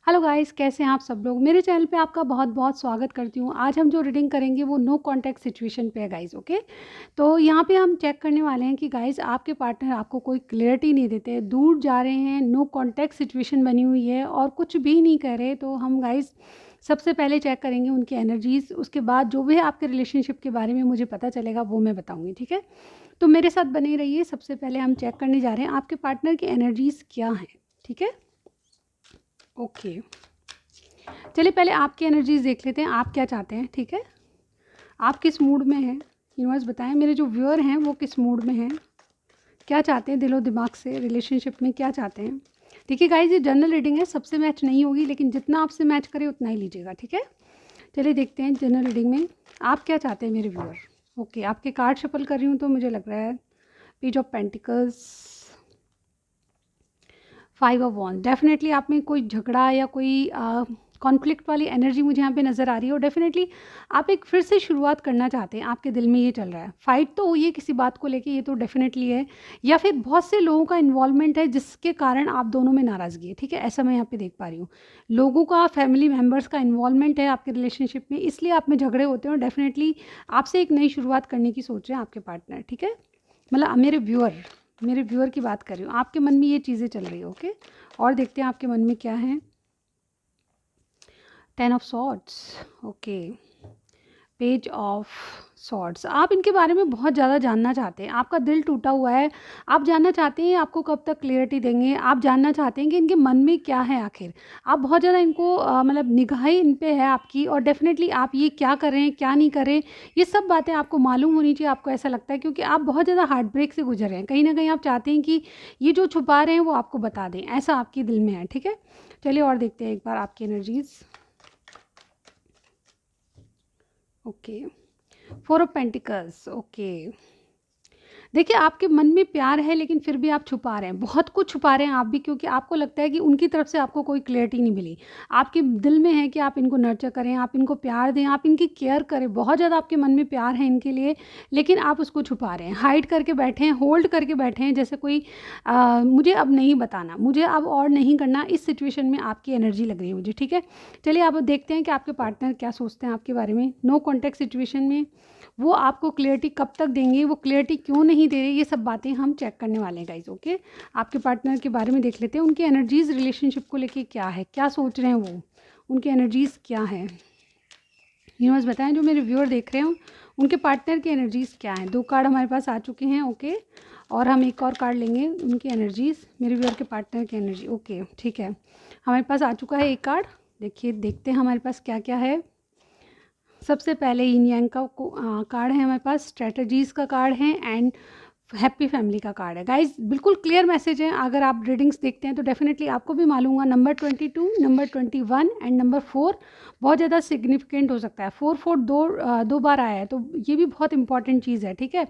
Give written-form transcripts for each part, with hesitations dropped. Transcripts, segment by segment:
Hello guys, कैसे हैं आप सब लोग। मेरे चैनल पे आपका बहुत बहुत स्वागत करती हूँ। आज हम जो रीडिंग करेंगे वो नो कॉन्टैक्ट सिचुएशन पे है गाइस। ओके, तो यहाँ पे हम चेक करने वाले हैं कि गाइस आपके पार्टनर आपको कोई क्लियरिटी नहीं देते, दूर जा रहे हैं, नो कॉन्टैक्ट सिचुएशन बनी हुई है और कुछ भी नहीं कर रहे। तो हम गाइस सबसे पहले चेक करेंगे उनकी एनर्जीज़, उसके बाद जो भी आपके रिलेशनशिप के बारे में मुझे पता चलेगा वो मैं बताऊँगी। ठीक है, तो मेरे साथ बने रहिए। सबसे पहले हम चेक करने जा रहे हैं आपके पार्टनर की एनर्जीज़ क्या हैं। ठीक है, ओके, चलिए पहले आपकी एनर्जीज देख लेते हैं, आप क्या चाहते हैं। ठीक है, आप किस मूड में हैं, यूनिवर्स बताएं। मेरे जो व्यूअर हैं वो किस मूड में हैं, क्या चाहते हैं दिलो दिमाग से, रिलेशनशिप में क्या चाहते हैं। देखिए गाइस, ये जनरल रीडिंग है, सबसे मैच नहीं होगी, लेकिन जितना आपसे मैच करे उतना ही लीजिएगा। ठीक है, चलिए देखते हैं जनरल रीडिंग में आप क्या चाहते हैं मेरे व्यूअर। ओके, आपके कार्ड शफल कर रही हूँ तो मुझे लग रहा है page of pentacles, 5 of wands. Definitely आप में कोई झगड़ा या कोई कॉन्फ्लिक्ट वाली एनर्जी मुझे यहाँ पे नज़र आ रही है और डेफिनेटली आप एक फिर से शुरुआत करना चाहते हैं। आपके दिल में ये चल रहा है, फाइट तो हुई है किसी बात को लेके, ये तो डेफिनेटली है, या फिर बहुत से लोगों का इन्वॉल्वमेंट है जिसके कारण आप दोनों में नाराज़गी है। ठीक है, ऐसा मैं यहाँ पे देख पा रही हूँ। लोगों का, फैमिली मेम्बर्स का इन्वॉल्वमेंट है आपके रिलेशनशिप में, इसलिए आप में झगड़े होते हैं और डेफिनेटली आपसे एक नई शुरुआत करने की सोच रहे हैं आपके पार्टनर। ठीक है, मतलब मेरे व्यूअर की बात कर रही हूँ, आपके मन में ये चीज़ें चल रही है। ओके, और देखते हैं आपके मन में क्या है। 10 of swords, okay, page of swords. आप इनके बारे में बहुत ज़्यादा जानना चाहते हैं, आपका दिल टूटा हुआ है, आप जानना चाहते हैं आपको कब तक क्लियरिटी देंगे, आप जानना चाहते हैं कि इनके मन में क्या है आखिर। आप बहुत ज़्यादा इनको मतलब निगाहें इन पे है आपकी, और डेफिनेटली आप ये क्या कर रहे हैं क्या नहीं कर रहे हैं, ये सब बातें आपको मालूम होनी चाहिए। आपको ऐसा लगता है क्योंकि आप बहुत ज़्यादा हार्ट ब्रेक से गुजर रहे हैं, कहीं ना कहीं आप चाहते हैं कि ये जो छुपा रहे हैं वो आपको बता दें, ऐसा आपके दिल में है। ठीक है, चलिए और देखते हैं एक बार आपकी energies. Okay, 4 of pentacles, okay. देखिए, आपके मन में प्यार है लेकिन फिर भी आप छुपा रहे हैं, बहुत कुछ छुपा रहे हैं आप भी, क्योंकि आपको लगता है कि उनकी तरफ से आपको कोई क्लैरिटी नहीं मिली। आपके दिल में है कि आप इनको नर्चर करें, आप इनको प्यार दें, आप इनकी केयर करें, बहुत ज़्यादा आपके मन में प्यार है इनके लिए, लेकिन आप उसको छुपा रहे हैं, हाइड करके बैठे हैं, होल्ड करके बैठे हैं, जैसे कोई मुझे अब नहीं बताना, मुझे अब और नहीं करना, इस सिचुएशन में आपकी एनर्जी लग रही है मुझे। ठीक है, चलिए अब देखते हैं कि आपके पार्टनर क्या सोचते हैं आपके बारे में। नो कॉन्टैक्ट सिचुएशन में वो आपको क्लियरिटी कब तक देंगे, वो क्लियरिटी क्यों नहीं दे रहे, ये सब बातें हम चेक करने वाले हैं गाइज। ओके, आपके पार्टनर के बारे में देख लेते हैं, उनकी एनर्जीज़ रिलेशनशिप को लेके क्या है, क्या सोच रहे हैं वो, उनकी एनर्जीज़ क्या है। यूनिवर्स बताएं, जो मेरे व्यूअर देख रहे हो उनके पार्टनर की एनर्जीज़ क्या हैं। 2 कार्ड हमारे पास आ चुके हैं। ओके, और हम एक और कार्ड लेंगे, उनकी एनर्जीज़, मेरे व्यूअर के पार्टनर की एनर्जी। ओके, ठीक है, हमारे पास आ चुका है एक कार्ड। देखिए, देखते हैं हमारे पास क्या क्या है। सबसे पहले यिन यांग का कार्ड है हमारे पास, स्ट्रेटजीज़ का कार्ड है, एंड हैप्पी फैमिली का कार्ड है। गाइज बिल्कुल क्लियर मैसेज है, अगर आप रीडिंग्स देखते हैं तो डेफिनेटली आपको भी मालूम होगा। नंबर 22, नंबर 21 एंड नंबर 4 बहुत ज़्यादा सिग्निफिकेंट हो सकता है। 4 दो बार आया है, तो ये भी बहुत इंपॉर्टेंट चीज़ है। ठीक है,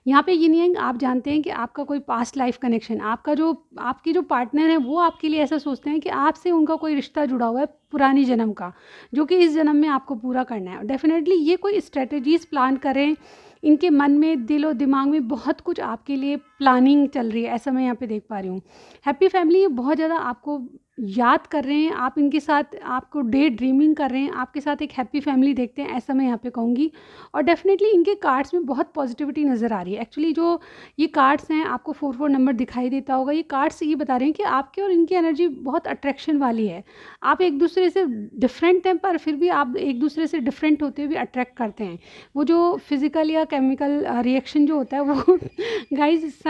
यहाँ पे यिन यांग, आप जानते हैं कि आपका कोई पास्ट लाइफ कनेक्शन, आपकी जो पार्टनर है वो आपके लिए ऐसा सोचते हैं कि आपसे उनका कोई रिश्ता जुड़ा हुआ है पुरानी जन्म का, जो कि इस जन्म में आपको पूरा करना है। डेफिनेटली ये कोई स्ट्रेटजीज प्लान करें, इनके मन में, दिलो दिमाग में बहुत कुछ आपके लिए प्लानिंग चल रही है, ऐसा मैं यहाँ पे देख पा रही हूँ। हैप्पी फैमिली, ये बहुत ज़्यादा आपको याद कर रहे हैं, आप इनके साथ, आपको डे ड्रीमिंग कर रहे हैं, आपके साथ एक हैप्पी फैमिली देखते हैं, ऐसा मैं यहाँ पे कहूँगी। और डेफिनेटली इनके कार्ड्स में बहुत पॉजिटिविटी नज़र आ रही है। एक्चुअली जो ये कार्ड्स हैं, आपको 4 नंबर दिखाई देता होगा, ये कार्ड्स ये बता रहे हैं कि आपके और इनकी एनर्जी बहुत अट्रैक्शन वाली है। आप एक दूसरे से डिफरेंट हैं, पर फिर भी आप एक दूसरे से डिफरेंट होते हुए अट्रैक्ट करते हैं। वो जो फिज़िकल या केमिकल रिएक्शन जो होता है वो गाइस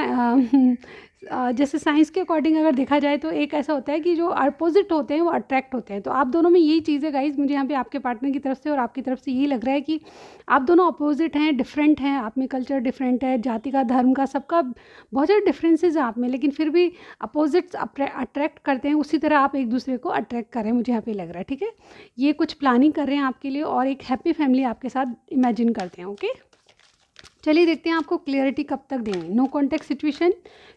जैसे साइंस के अकॉर्डिंग अगर देखा जाए तो एक ऐसा होता है कि जो अपोजिट होते हैं वो अट्रैक्ट होते हैं। तो आप दोनों में यही चीज़ है गाइस, मुझे यहाँ पे आपके पार्टनर की तरफ से और आपकी तरफ से यही लग रहा है कि आप दोनों अपोजिट हैं, डिफरेंट हैं, आप में कल्चर डिफरेंट है, जाति का, धर्म का, सबका बहुत ज़्यादा डिफरेंसेस है आप में, लेकिन फिर भी अपोजिट्स अट्रैक्ट करते हैं, उसी तरह आप एक दूसरे को अट्रैक्ट कर रहे हैं, मुझे यहाँ पे लग रहा है। ठीक है, ये कुछ प्लानिंग कर रहे हैं आपके लिए और एक हैप्पी फैमिली आपके साथ इमेजिन करते हैं। ओके, चलिए देखते हैं आपको क्लियरिटी कब तक देंगे, नो कॉन्टैक्ट सिचुएशन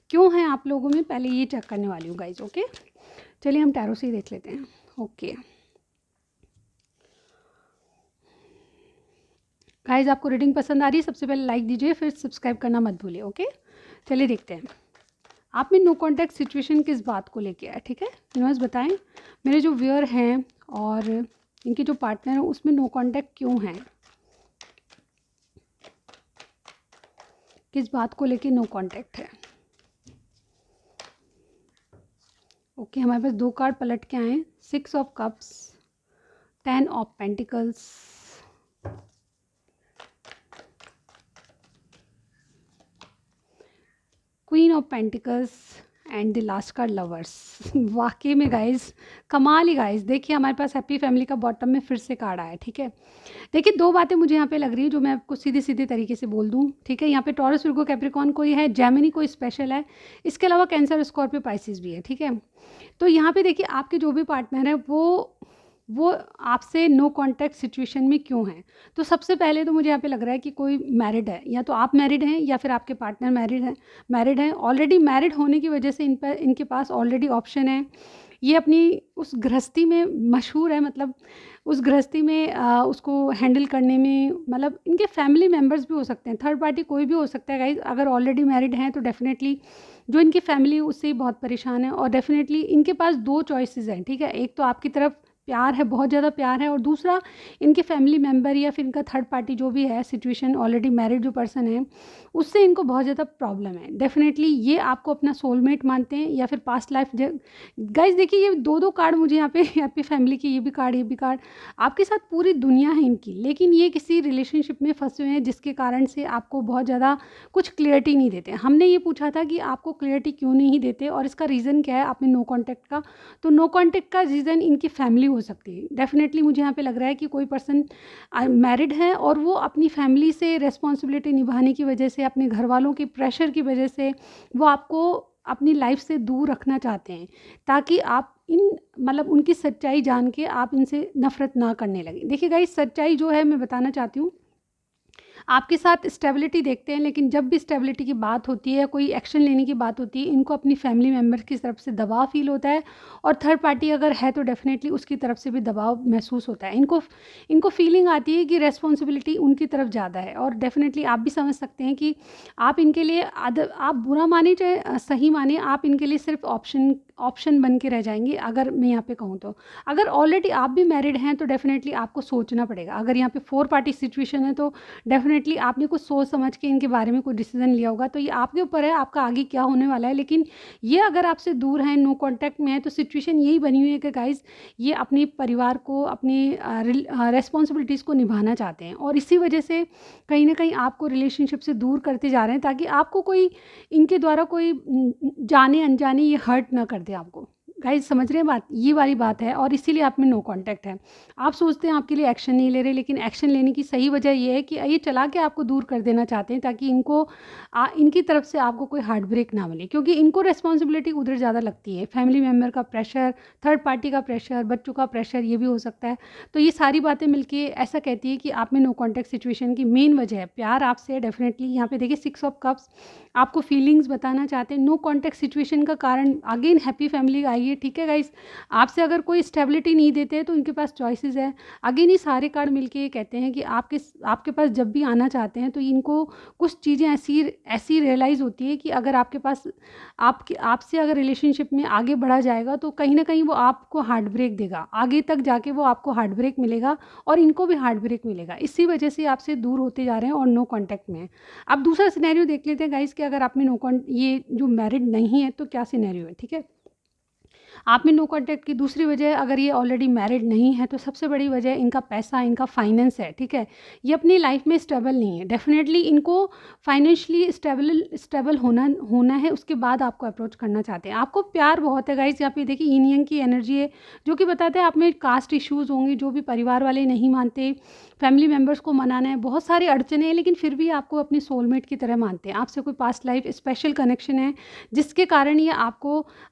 क्यों है आप लोगों में, पहले ये चेक करने वाली हूँ गाइज। ओके, चलिए हम टैरो से ही देख लेते हैं। ओके गाइज, आपको रीडिंग पसंद आ रही है, सबसे पहले लाइक दीजिए, फिर सब्सक्राइब करना मत भूलिए। ओके, चलिए देखते हैं आप में नो कॉन्टैक्ट सिचुएशन किस बात को लेके है, ठीक है। यूनिवर्स बताएं मेरे जो व्यूअर हैं और इनके जो पार्टनर हैं उसमें नो कॉन्टैक्ट क्यों हैं, किस बात को लेके नो कॉन्टैक्ट है। ओके हमारे पास 2 कार्ड पलट के आए, 6 of cups, 10 of pentacles, queen of pentacles and the last card lovers. वाकई में गाइज कमाल ही गाइज। देखिए हमारे पास हैप्पी फैमिली का बॉटम में फिर से कार्ड आया, ठीक है। देखिए 2 बातें मुझे यहाँ पे लग रही है जो मैं आपको सीधे सीधे तरीके से बोल दूँ, ठीक है। यहाँ पे टॉरस, विर्गो, कैप्रिकॉर्न कोई है, जेमिनी कोई स्पेशल है, इसके अलावा कैंसर, स्कॉर्पियो, पाइसिस भी है, ठीक है। तो यहाँ पे देखिए आपके जो भी पार्टनर है वो आपसे नो कॉन्टैक्ट सिचुएशन में क्यों हैं। तो सबसे पहले तो मुझे यहाँ पे लग रहा है कि कोई मैरिड है, या तो आप मैरिड हैं या फिर आपके पार्टनर मैरिड हैं। ऑलरेडी मैरिड होने की वजह से इनके पास ऑलरेडी ऑप्शन है। ये अपनी उस गृहस्थी में मशहूर है, मतलब उस गृहस्थी में उसको हैंडल करने में, मतलब इनके फैमिली मेम्बर्स भी हो सकते हैं, थर्ड पार्टी कोई भी हो सकता है गाइज। अगर ऑलरेडी मैरिड हैं तो डेफिनेटली जो इनकी फैमिली उससे ही बहुत परेशान है, और डेफिनेटली इनके पास 2 चॉइसेस हैं, ठीक है। एक तो आपकी तरफ प्यार है, बहुत ज़्यादा प्यार है, और दूसरा इनके फैमिली मेम्बर या फिर इनका थर्ड पार्टी जो भी है सिचुएशन, ऑलरेडी मैरिड जो पर्सन है उससे इनको बहुत ज़्यादा प्रॉब्लम है। डेफिनेटली ये आपको अपना सोलमेट मानते हैं या फिर पास्ट लाइफ। गाइज देखिए ये 2 कार्ड मुझे यहाँ पे हैप्पी फैमिली की, ये भी कार्ड आपके साथ पूरी दुनिया है इनकी, लेकिन ये किसी रिलेशनशिप में फंसे हुए हैं जिसके कारण से आपको बहुत ज़्यादा कुछ क्लियरिटी नहीं देते। हमने ये पूछा था कि आपको क्लियरिटी क्यों नहीं देते और इसका रीज़न क्या है आपने नो कॉन्टैक्ट का। तो नो कॉन्टैक्ट का रीज़न इनकी फैमिली हो सकती है। डेफिनेटली मुझे यहाँ पे लग रहा है कि कोई पर्सन मैरिड है और वो अपनी फैमिली से रिस्पॉन्सिबिलिटी निभाने की वजह से, अपने घर वालों के प्रेशर की वजह से वो आपको अपनी लाइफ से दूर रखना चाहते हैं, ताकि आप मतलब उनकी सच्चाई जान के आप इनसे नफ़रत ना करने लगे। देखिए गाइस सच्चाई जो है मैं बताना चाहती हूँ, आपके साथ स्टेबिलिटी देखते हैं, लेकिन जब भी स्टेबिलिटी की बात होती है, कोई एक्शन लेने की बात होती है, इनको अपनी फैमिली मेम्बर की तरफ से दबाव फील होता है, और थर्ड पार्टी अगर है तो डेफिनेटली उसकी तरफ से भी दबाव महसूस होता है। इनको फीलिंग आती है कि रेस्पॉन्सिबिलिटी उनकी तरफ ज़्यादा है, और डेफिनेटली आप भी समझ सकते हैं कि आप इनके लिए आप बुरा माने चाहे सही माने, आप इनके लिए सिर्फ ऑप्शन बन के रह जाएंगे। अगर मैं यहाँ पे कहूँ तो अगर ऑलरेडी आप भी मैरिड हैं तो डेफिनेटली आपको सोचना पड़ेगा। अगर यहाँ पे 4 पार्टी सिचुएशन है तो डेफिनेटली आपने कुछ सोच समझ के इनके बारे में कोई डिसीजन लिया होगा। तो ये आपके ऊपर है, आपका आगे क्या होने वाला है। लेकिन ये अगर आपसे दूर हैं, नो कॉन्टैक्ट में है, तो सिचुएशन यही बनी हुई है कि गाइज ये अपने परिवार को, अपनी रेस्पॉन्सिबिलिटीज़ को निभाना चाहते हैं, और इसी वजह से कहीं ना कहीं आपको रिलेशनशिप से दूर करते जा रहे हैं, ताकि आपको कोई इनके द्वारा कोई जाने अनजाने ये हर्ट ना कर दे आपको। गाइज समझ रहे हैं बात, ये वाली बात है, और इसीलिए आप में नो कॉन्टैक्ट है। आप सोचते हैं आपके लिए एक्शन नहीं ले रहे, लेकिन एक्शन लेने की सही वजह ये है कि ये चला के आपको दूर कर देना चाहते हैं, ताकि इनकी तरफ से आपको कोई हार्ट ब्रेक ना मिले, क्योंकि इनको रिस्पॉन्सिबिलिटी उधर ज़्यादा लगती है। फैमिली मेम्बर का प्रेशर, थर्ड पार्टी का प्रेशर, बच्चों का प्रेशर, ये भी हो सकता है। तो ये सारी बातें मिलके ऐसा कहती है कि आप में नो कॉन्टैक्ट सिचुएशन की मेन वजह है प्यार आपसे। डेफिनेटली यहाँ पे देखिए 6 ऑफ कप्स आपको फीलिंग्स बताना चाहते हैं। नो कॉन्टैक्ट सिचुएशन का कारण अगेन हैप्पी फैमिली आई है, ठीक है गाइस। आपसे अगर कोई स्टेबिलिटी नहीं देते तो इनके पास चॉइसेस है। अगेन ये सारे कार्ड मिलके ये कहते हैं कि आपके पास जब भी आना चाहते हैं तो इनको कुछ चीज़ें ऐसी रियलाइज़ होती है कि अगर आपके पास आपसे अगर रिलेशनशिप में आगे बढ़ा जाएगा तो कहीं ना कहीं वो आपको हार्ट ब्रेक देगा, आगे तक जाके वो आपको हार्ट ब्रेक मिलेगा और इनको भी हार्ट ब्रेक मिलेगा। इसी वजह से आपसे दूर होते जा रहे हैं और नो कॉन्टैक्ट में है। अब दूसरा सिनेरियो देख लेते हैं गाइस कि अगर आप में ये जो मैरिड नहीं है तो क्या सिनेरियो है, ठीक है। आप में नो कॉन्टैक्ट की दूसरी वजह, अगर ये ऑलरेडी मैरिड नहीं है तो सबसे बड़ी वजह इनका पैसा, इनका फाइनेंस है, ठीक है। ये अपनी लाइफ में स्टेबल नहीं है। डेफिनेटली इनको फाइनेंशियली स्टेबल होना है, उसके बाद आपको अप्रोच करना चाहते हैं। आपको प्यार बहुत है गाइस। यहाँ पे देखिए यिन यांग की एनर्जी है, जो कि बताते हैं आप में कास्ट इश्यूज़ होंगे, जो भी परिवार वाले नहीं मानते, फैमिली मेम्बर्स को मनाना है, बहुत सारी अड़चने हैं, लेकिन फिर भी आपको अपनी सोलमेट की तरह मानते हैं। आपसे कोई पास्ट लाइफ स्पेशल कनेक्शन है जिसके कारण ये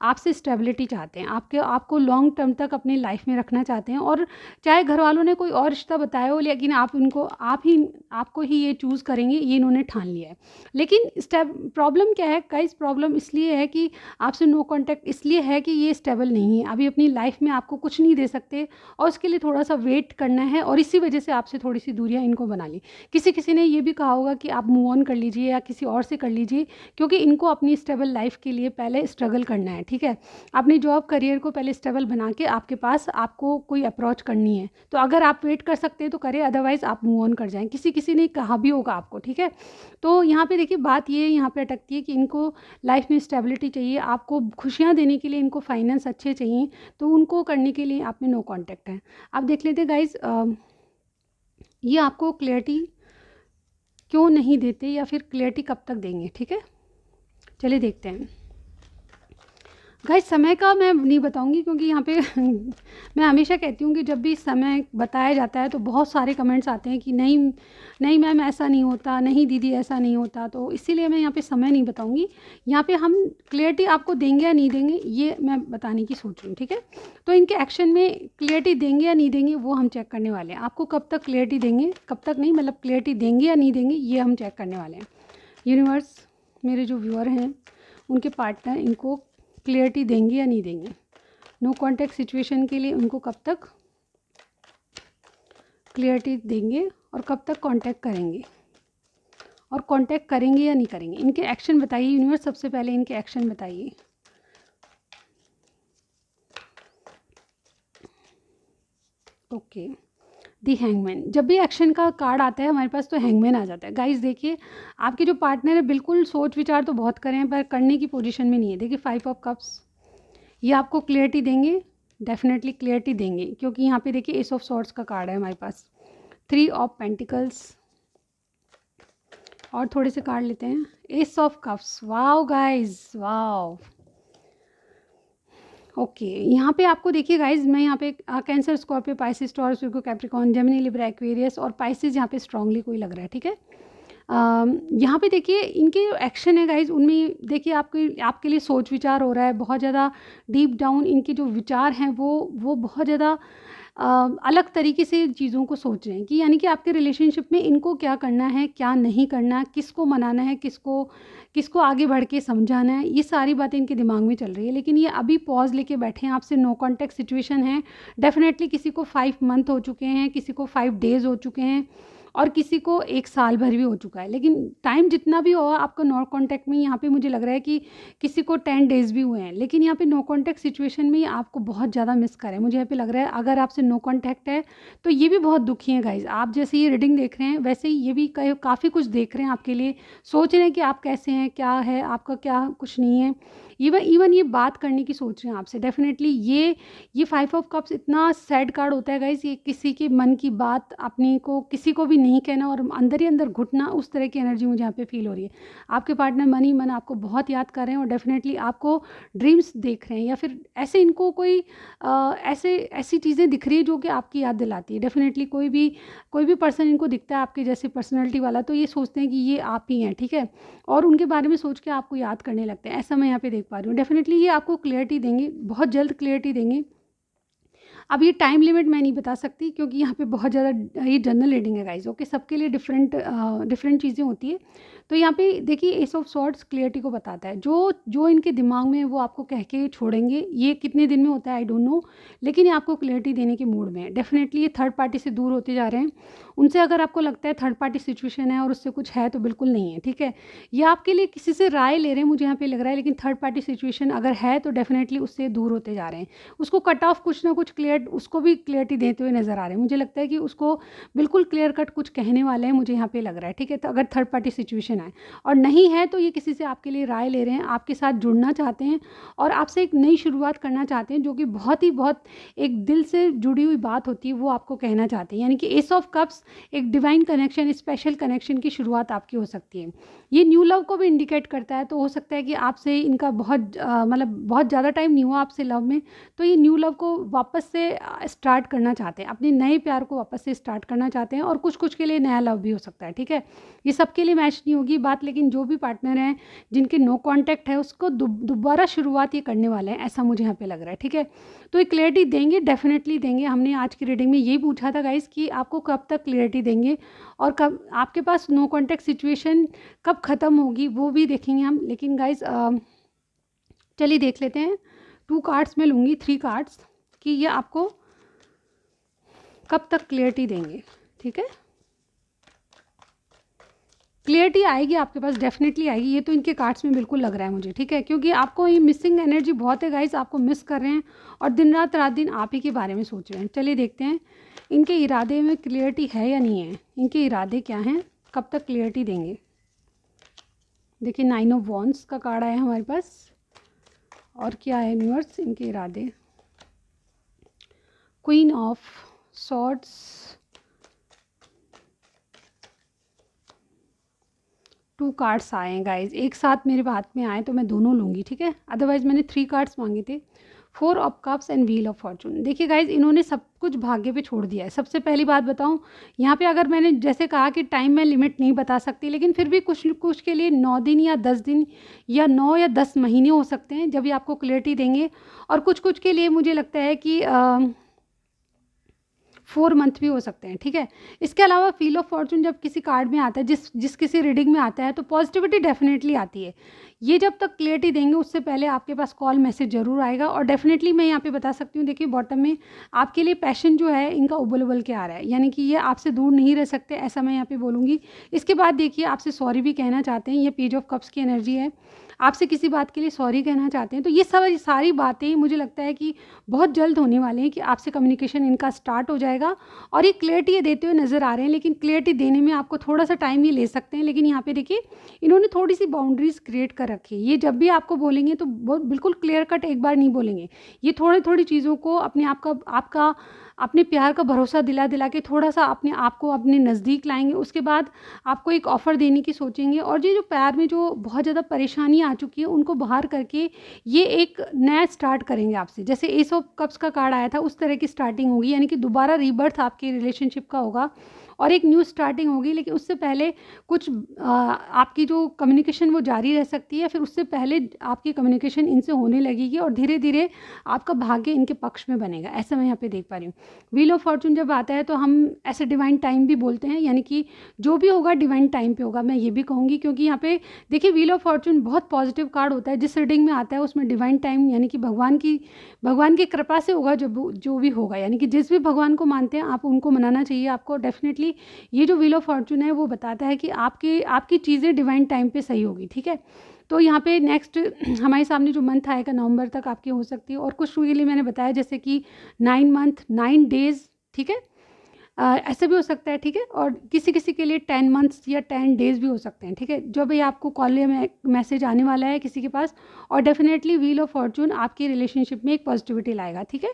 आपसे स्टेबिलिटी चाहते हैं। हैं, आपके आपको लॉन्ग टर्म तक अपनी लाइफ में रखना चाहते हैं, और चाहे घर वालों ने कोई और रिश्ता बताया हो, लेकिन आपको ही ये चूज़ करेंगे, ये इन्होंने ठान लिया है। लेकिन स्टेब प्रॉब्लम क्या है गाइस, प्रॉब्लम इसलिए है कि आपसे नो कांटेक्ट इसलिए है कि ये स्टेबल नहीं है, अभी अपनी लाइफ में आपको कुछ नहीं दे सकते, और उसके लिए थोड़ा-सा वेट करना है, और इसी वजह से आपसे थोड़ी-सी दूरियाँ इनको बना ली। किसी-किसी ने ये भी कहा होगा कि आप मूव ऑन कर लीजिए या किसी और से कर लीजिए, क्योंकि इनको अपनी स्टेबल लाइफ के लिए पहले स्ट्रगल करना है, ठीक है? अपनी जॉब करियर को पहले स्टेबल बना के आपके पास आपको कोई अप्रोच करनी है, तो अगर आप वेट कर सकते हैं तो करें, अदरवाइज़ आप मूव ऑन कर जाएँ। किसी-किसी ने कहा भी होगा आपको, ठीक है? तो यहाँ पे देखिए बात ये यहाँ पे अटकती है कि इनको लाइफ में स्टेबिलिटी चाहिए, आपको खुशियाँ देने के लिए इनको फाइनेंस अच्छे चाहिए, तो उनको करने के लिए आप में नो कॉन्टैक्ट है। अब देख लेते हैं गाइज़, ये आपको क्लैरिटी क्यों नहीं देते या फिर क्लैरिटी कब तक देंगे, ठीक है? चलिए देखते हैं। गाइस समय का मैं नहीं बताऊंगी, क्योंकि यहाँ पे मैं हमेशा कहती हूँ कि जब भी समय बताया जाता है तो बहुत सारे कमेंट्स आते हैं कि नहीं नहीं मैम ऐसा नहीं होता, नहीं दीदी ऐसा नहीं होता, तो इसीलिए मैं यहाँ पे समय नहीं बताऊंगी। यहाँ पे हम क्लियरिटी आपको देंगे या नहीं देंगे ये मैं बताने की सोच रही हूँ, ठीक है? तो इनके एक्शन में क्लियरिटी देंगे या नहीं देंगे वो हम चेक करने वाले हैं। आपको कब तक क्लियरिटी देंगे, कब तक नहीं, मतलब क्लियरिटी देंगे या नहीं देंगे ये हम चेक करने वाले हैं। यूनिवर्स, मेरे जो व्यूअर हैं उनके पार्टनर इनको क्लियरिटी देंगे या नहीं देंगे, नो कॉन्टैक्ट सिचुएशन के लिए उनको कब तक क्लियरिटी देंगे और कब तक कांटेक्ट करेंगे, और कांटेक्ट करेंगे या नहीं करेंगे। इनके एक्शन बताइए यूनिवर्स, सबसे पहले इनके एक्शन बताइए। ओके, दी हैंगमैन, जब भी एक्शन का कार्ड आता है हमारे पास तो हैंगमैन आ जाता है। गाइस देखिए, आपके जो पार्टनर है बिल्कुल सोच विचार तो बहुत करें पर करने की पोजीशन में नहीं है। देखिए 5 ऑफ कप्स, ये आपको क्लियरिटी देंगे, डेफिनेटली क्लियरिटी देंगे, क्योंकि यहाँ पे देखिए एस ऑफ सॉर्ड्स का कार्ड है हमारे पास, 3 ऑफ पेंटिकल्स, और थोड़े से कार्ड लेते हैं, S of cups. Wow guys, wow. Okay यहाँ पे आपको देखिए गाइज, मैं यहाँ पे cancer, Scorpio, Pisces, taurus, Virgo, Capricorn, Gemini, Libra, Aquarius और पाइसिस यहाँ पे स्ट्रांगली कोई लग रहा है, ठीक है? यहाँ पे देखिए इनके जो एक्शन है गाइज उनमें देखिए आपके लिए सोच विचार हो रहा है बहुत ज़्यादा डीप डाउन। इनके जो विचार हैं वो बहुत ज़्यादा अलग तरीके से चीज़ों को सोच रहे हैं, कि यानी कि आपके रिलेशनशिप में इनको क्या करना है, क्या नहीं करना, किसको मनाना है, किसको किसको आगे बढ़ के समझाना है, ये सारी बातें इनके दिमाग में चल रही है। लेकिन ये अभी पॉज लेके बैठे हैं, आपसे नो कॉन्टैक्ट सिचुएशन है। डेफिनेटली किसी को 5 मंथ हो चुके हैं, किसी को 5 डेज़ हो चुके हैं, और किसी को 1 साल भर भी हो चुका है। लेकिन टाइम जितना भी हो आपका नो कॉन्टैक्ट में, यहाँ पे मुझे लग रहा है कि किसी को 10 डेज़ भी हुए हैं, लेकिन यहाँ पे नो कॉन्टैक्ट सिचुएशन में आपको बहुत ज़्यादा मिस कर रहे हैं। मुझे यहाँ पे लग रहा है अगर आपसे नो कॉन्टैक्ट है तो ये भी बहुत दुखी हैं गाइज। आप जैसे ये रीडिंग देख रहे हैं वैसे ही ये भी काफ़ी कुछ देख रहे हैं आपके लिए, सोच रहे हैं कि आप कैसे हैं, क्या है आपका, क्या कुछ नहीं है। इवन ये बात करने की सोच रहे हैं आपसे। डेफिनेटली ये 5 ऑफ कप्स इतना सैड कार्ड होता है गाइस, ये किसी के मन की बात अपनी को किसी को भी नहीं कहना और अंदर ही अंदर घुटना, उस तरह की एनर्जी मुझे यहाँ पे फील हो रही है। आपके पार्टनर मन ही मन आपको बहुत याद कर रहे हैं और डेफिनेटली आपको ड्रीम्स देख रहे हैं, या फिर ऐसे इनको कोई ऐसी चीज़ें दिख रही है जो कि आपकी याद दिलाती है। डेफिनेटली कोई भी पर्सन इनको दिखता है आपके जैसे पर्सनैलिटी वाला, तो ये सोचते हैं कि ये आप ही हैं, ठीक है? और उनके बारे में सोच के आपको याद करने लगते हैं, ऐसा मैं यहाँ पे देख पा रही हूँ। डेफिनेटली ये आपको क्लियरिटी देंगे, बहुत जल्द क्लियरिटी देंगे। अब ये टाइम लिमिट मैं नहीं बता सकती, क्योंकि यहाँ पे बहुत ज़्यादा ये जनरल रीडिंग है गाइज, ओके? सबके लिए डिफरेंट चीज़ें होती है। तो यहाँ पे देखिए एस ऑफ सॉर्ड्स क्लियरिटी को बताता है, जो इनके दिमाग में है वो आपको कह के छोड़ेंगे। ये कितने दिन में होता है आई डोंट नो, लेकिन ये आपको क्लियरिटी देने के मूड में है। डेफिनेटली ये थर्ड पार्टी से दूर होते जा रहे हैं। उनसे अगर आपको लगता है थर्ड पार्टी सिचुएशन है और उससे कुछ है तो बिल्कुल नहीं है, ठीक है? ये आपके लिए किसी से राय ले रहे हैं, मुझे यहाँ पे लग रहा है, लेकिन थर्ड पार्टी सिचुएशन अगर है तो डेफिनेटली उससे दूर होते जा रहे हैं। उसको कट ऑफ कुछ ना कुछ उसको भी क्लियरिटी देते हुए नजर आ रहे हैं। मुझे लगता है कि उसको बिल्कुल क्लियर कट कुछ कहने वाले हैं, मुझे यहाँ पे लग रहा है, ठीक है? तो अगर थर्ड पार्टी सिचुएशन है और नहीं है तो ये किसी से आपके लिए राय ले रहे हैं, आपके साथ जुड़ना चाहते हैं और आपसे एक नई शुरुआत करना चाहते हैं, जो कि बहुत एक दिल से जुड़ी हुई बात होती है, वो आपको कहना चाहते हैं। यानी कि एस ऑफ कप्स एक डिवाइन कनेक्शन, स्पेशल कनेक्शन की शुरुआत आपकी हो सकती है। ये न्यू लव को भी इंडिकेट करता है, तो हो सकता है कि आपसे इनका बहुत मतलब बहुत ज़्यादा टाइम नहीं हुआ आपसे लव में, तो ये न्यू लव को वापस से स्टार्ट करना चाहते हैं, अपने नए प्यार को वापस से स्टार्ट करना चाहते हैं, और कुछ कुछ के लिए नया लव भी हो सकता है, ठीक है। ये सबके लिए मैच नहीं होगी बात, लेकिन जो भी पार्टनर हैं जिनके नो कांटेक्ट है उसको दोबारा शुरुआत ये करने वाले हैं, ऐसा मुझे यहाँ पे लग रहा है, ठीक है। तो ये क्लियरिटी देंगे, डेफिनेटली देंगे। हमने आज की रीडिंग में यही पूछा था गाइस कि आपको कब तक क्लियरिटी देंगे और कब आपके पास नो कांटेक्ट सिचुएशन कब ख़त्म होगी वो भी देखेंगे हम। लेकिन गाइस चलिए देख लेते हैं। 2 कार्ड्स मैं लूँगी, 3 कार्ड्स, कि ये आपको कब तक क्लियरिटी देंगे, ठीक है। क्लियरिटी आएगी आपके पास, डेफिनेटली आएगी, ये तो इनके कार्ड्स में बिल्कुल लग रहा है मुझे, ठीक है। क्योंकि आपको ये मिसिंग एनर्जी बहुत है गाइस, आपको मिस कर रहे हैं और दिन रात दिन आप ही के बारे में सोच रहे हैं। चलिए देखते हैं इनके इरादे में क्लियरिटी है या नहीं है, इनके इरादे क्या हैं, कब तक क्लियरिटी देंगे। देखिए 9 ऑफ वॉन्ड्स का कार्ड आया हमारे पास, और क्या है यूनिवर्स इनके इरादे। Queen of swords, to cards आए हैं गाइज, एक साथ मेरे हाथ में आए तो मैं दोनों लूँगी, ठीक है। अदरवाइज मैंने 3 कार्ड्स मांगे थे। 4 of cups and wheel of Fortune. देखिए गाइज इन्होंने सब कुछ भाग्य पे छोड़ दिया है। सबसे पहली बात बताऊं, यहाँ पे अगर मैंने जैसे कहा कि टाइम में लिमिट नहीं बता सकती, लेकिन फिर भी कुछ कुछ के लिए 9 दिन या 10 दिन या 9 या 10 महीने हो सकते हैं जब ये आपको क्लियरिटी देंगे, और कुछ कुछ के लिए मुझे लगता है कि 4 मंथ भी हो सकते हैं, ठीक है। इसके अलावा व्हील ऑफ फॉर्चून जब किसी कार्ड में आता है, जिस किसी रीडिंग में आता है, तो पॉजिटिविटी डेफिनेटली आती है। ये जब तक क्लियरिटी देंगे उससे पहले आपके पास कॉल मैसेज जरूर आएगा, और डेफिनेटली मैं यहाँ पे बता सकती हूँ, देखिए बॉटम में आपके लिए पैशन जो है इनका उबल उबल के आ रहा है, यानी कि ये आपसे दूर नहीं रह सकते, ऐसा मैं यहाँ पे बोलूँगी। इसके बाद देखिए आपसे सॉरी भी कहना चाहते हैं, ये पेज ऑफ कप्स की एनर्जी है, आपसे किसी बात के लिए सॉरी कहना चाहते हैं। तो ये सारी बातें मुझे लगता है कि बहुत जल्द होने वाले हैं, कि आपसे कम्युनिकेशन इनका स्टार्ट हो जाएगा, और ये क्लियरिटी ये देते हुए नज़र आ रहे हैं। लेकिन क्लियरिटी देने में आपको थोड़ा सा टाइम ये ले सकते हैं, लेकिन यहाँ पे देखिए इन्होंने थोड़ी सी बाउंड्रीज क्रिएट कर रखी है। ये जब भी आपको बोलेंगे तो बहुत बिल्कुल क्लियर कट एक बार नहीं बोलेंगे, ये थोड़ी थोड़ी चीज़ों को अपने आपका अपने प्यार का भरोसा दिला के थोड़ा सा अपने आप को अपने नज़दीक लाएंगे। उसके बाद आपको एक ऑफ़र देने की सोचेंगे, और ये जो प्यार में जो बहुत ज़्यादा परेशानी आ चुकी है उनको बाहर करके ये एक नया स्टार्ट करेंगे आपसे। जैसे एस ऑफ कप्स का कार्ड आया था उस तरह की स्टार्टिंग होगी, यानी कि दोबारा रीबर्थ आपके रिलेशनशिप का होगा और एक न्यू स्टार्टिंग होगी। लेकिन उससे पहले कुछ आपकी जो कम्युनिकेशन वो जारी रह सकती है, फिर उससे पहले आपकी कम्युनिकेशन इनसे होने लगेगी और धीरे धीरे आपका भाग्य इनके पक्ष में बनेगा, ऐसा मैं यहाँ पे देख पा रही हूँ। व्हील ऑफ फॉर्चून जब आता है तो हम ऐसे डिवाइन टाइम भी बोलते हैं, यानी कि जो भी होगा डिवाइन टाइम पे होगा, मैं ये भी कहूँगी। क्योंकि यहाँ पे देखिए व्हील ऑफ फॉर्चून बहुत पॉजिटिव कार्ड होता है, जिस रीडिंग में आता है उसमें डिवाइन टाइम यानी कि भगवान की कृपा से होगा जो भी होगा, यानी कि जिस भी भगवान को मानते हैं आप उनको मनाना चाहिए आपको। डेफिनेटली ये जो व्हील ऑफ फॉर्चून है वो बताता है कि आपकी चीज़ें डिवाइन टाइम पे सही होगी, ठीक है। तो यहाँ पे नेक्स्ट हमारे सामने जो मंथ आएगा नवंबर तक आपकी हो सकती है, और कुछ के लिए मैंने बताया जैसे कि 9 मंथ 9 डेज, ठीक है, ऐसे भी हो सकता है, ठीक है। और किसी किसी के लिए 10 मंथ्स या 10 डेज भी हो सकते हैं, ठीक है। जो भी आपको कॉल या मैसेज आने वाला है किसी के पास, और डेफिनेटली व्हील ऑफ फॉर्चून आपकी रिलेशनशिप में एक पॉजिटिविटी लाएगा, ठीक है।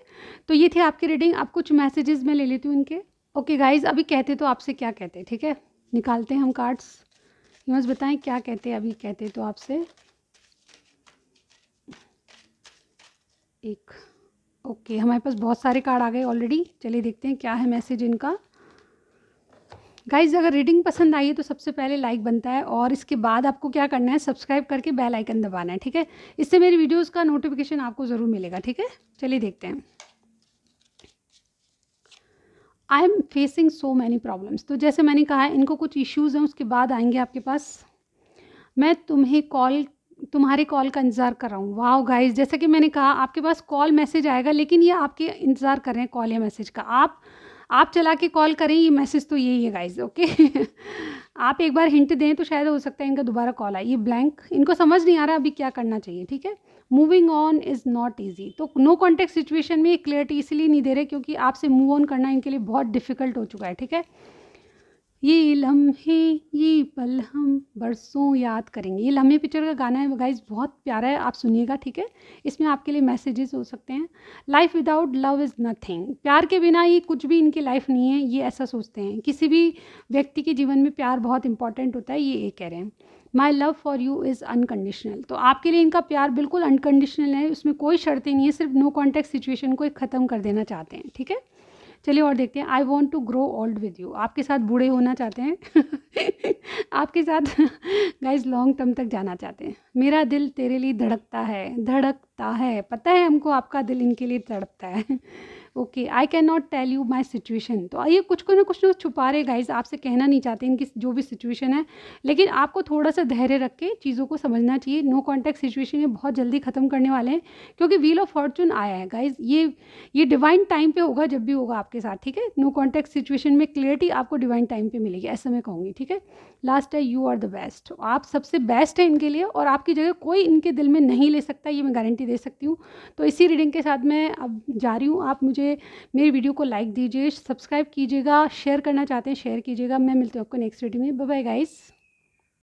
तो ये थे आपकी रीडिंग। अब कुछ मैसेजेस मैं ले लेती हूँ इनके। ओके गाइज, अभी कहते तो आपसे क्या कहते, ठीक है, निकालते हैं हम कार्ड्स। बस बताएं क्या कहते हैं, अभी कहते तो आपसे एक ओके हमारे पास बहुत सारे कार्ड आ गए ऑलरेडी। चलिए देखते हैं क्या है मैसेज इनका। गाइज अगर रीडिंग पसंद आई है तो सबसे पहले लाइक बनता है, और इसके बाद आपको क्या करना है, सब्सक्राइब करके बेल आइकन दबाना है, ठीक है। इससे मेरी वीडियोस का नोटिफिकेशन आपको ज़रूर मिलेगा, ठीक है। चलिए देखते हैं। I am facing so many problems. तो जैसे मैंने कहा है इनको कुछ इश्यूज़ हैं, उसके बाद आएंगे आपके पास। मैं तुम्हारे कॉल का इंतज़ार कर रहा हूँ। वाह गाइस, जैसा कि मैंने कहा आपके पास कॉल मैसेज आएगा, लेकिन ये आपके इंतज़ार कर रहे हैं कॉल या मैसेज का। आप चला के कॉल करें, ये मैसेज तो यही है गाइस, ओके। आप एक बार हिंट दें तो शायद हो सकता है इनका दोबारा कॉल आए। ये ब्लैंक, इनको समझ नहीं आ रहा अभी क्या करना चाहिए, ठीक है। Moving on is not easy. तो नो कॉन्टेक्ट सिचुएशन में क्लियरिटी इसलिए नहीं दे रहे क्योंकि आपसे मूव ऑन करना इनके लिए बहुत डिफिकल्ट हो चुका है, ठीक है। ये लम्हे ये पल हम बरसों याद करेंगे। ये लम्हे पिक्चर का गाना है गाइस, बहुत प्यारा है, आप सुनिएगा, ठीक है। इसमें आपके लिए मैसेजेस हो सकते हैं। Life without love is nothing. प्यार के बिना ये कुछ भी इनकी लाइफ नहीं है, ये ऐसा सोचते हैं। किसी भी व्यक्ति के जीवन में प्यार बहुत इंपॉर्टेंट होता है, ये कह रहे हैं। My love for you is unconditional. तो आपके लिए इनका प्यार बिल्कुल अनकंडीशनल है, उसमें कोई शर्तें नहीं है, सिर्फ नो कॉन्टैक्ट सिचुएशन को ख़त्म कर देना चाहते हैं। ठीक है, चलिए और देखते हैं। I want to grow old with you, आपके साथ बूढ़े होना चाहते हैं आपके साथ गाइज लॉन्ग टर्म तक जाना चाहते हैं। मेरा दिल तेरे लिए धड़कता है, धड़कता है, पता है हमको आपका दिल इनके लिए तड़पता है okay, I can not tell you my situation. तो ये कुछ को ना कुछ ना छुपा रहे गाइज, आपसे कहना नहीं चाहते इनकी जो भी सिचुएशन है, लेकिन आपको थोड़ा सा धैर्य रख के चीज़ों को समझना चाहिए। नो कॉन्टैक्ट सिचुएशन ये बहुत जल्दी ख़त्म करने वाले हैं, क्योंकि व्हील ऑफ फॉर्चून आया है गाइज। ये डिवाइन टाइम पे होगा जब भी होगा आपके साथ। ठीक है, नो कॉन्टैक्ट सिचुएशन में क्लियरिटी आपको डिवाइन टाइम पे मिलेगी, ऐसा मैं कहूँगी। ठीक है, लास्ट है यू आर द बेस्ट, आप सबसे बेस्ट है इनके लिए, और आपकी जगह कोई इनके दिल में नहीं ले सकता, ये मैं गारंटी दे सकती हूँ। तो इसी रीडिंग के साथ मैं अब जा रही हूँ। आप मुझे मेरी वीडियो को लाइक दीजिए, सब्सक्राइब कीजिएगा, शेयर करना चाहते हैं शेयर कीजिएगा। मैं मिलती हूँ आपको नेक्स्ट वीडियो में। Bye bye guys.